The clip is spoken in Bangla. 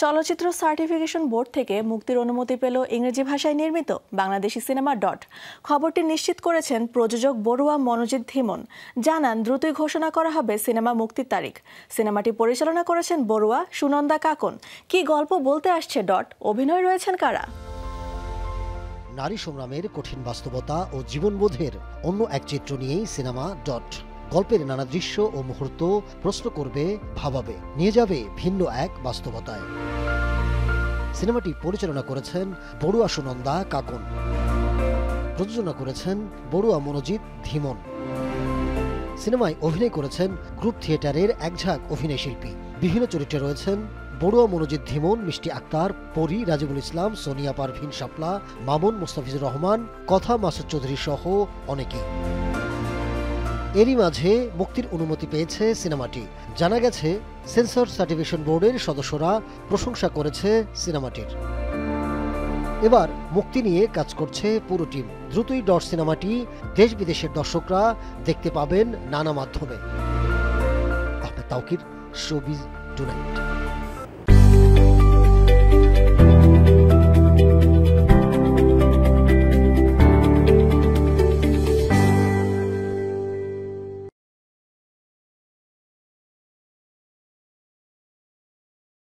চলচ্চিত্র সার্টিফিকেশন বোর্ড থেকে মুক্তির অনুমতি পেল ইংরেজি ভাষায় নির্মিত বাংলাদেশি সিনেমা ডট। খবরটি নিশ্চিত করেছেন প্রযোজক বড়ুয়া মনোজিৎ ধীমন। জানান দ্রুতই ঘোষণা করা হবে সিনেমা মুক্তির তারিখ। সিনেমাটি পরিচালনা করেছেন বড়ুয়া, সুনন্দা কাকন। কি গল্প বলতে আসছে ডট, অভিনয় রয়েছেন কারা? নারী সংগ্রামের কঠিন বাস্তবতা ও জীবনবোধের অন্য এক চিত্র নিয়েই সিনেমা ডট। গল্পের নানা দৃশ্য ও মুহূর্ত প্রশ্ন করবে, ভাবাবে, নিয়ে যাবে ভিন্ন এক বাস্তবতায়। সিনেমাটি পরিচালনা করেছেন বড়ুয়া সুনন্দা কাকন, প্রযোজনা করেছেন বড়ুয়া মনোজিৎ ধীমন। সিনেমায় অভিনয় করেছেন গ্রুপ থিয়েটারের একঝাঁক অভিনয় শিল্পী। বিভিন্ন চরিত্রে রয়েছেন বড়ুয়া মনোজিৎ ধীমন, মিষ্টি আক্তার, পরি, রাজিবুল ইসলাম, সোনিয়া পারভিন শাপলা, মামুন, মোস্তাফিজুর রহমান, কথা মাসুদ চৌধুরী সহ অনেকেই। এরই মাঝে মুক্তির অনুমতি পেয়েছে সিনেমাটি। জানা গেছে সেন্সর সার্টিফিকেশন বোর্ডের সদস্যরা প্রশংসা করেছে সিনেমাটির। এবার মুক্তি নিয়ে কাজ করছে পুরো টিম। দ্রুতই ডট সিনেমাটি দেশ বিদেশের দর্শকরা দেখতে পাবেন নানা মাধ্যমে। Ahmed Tauquir, showbiz tonight.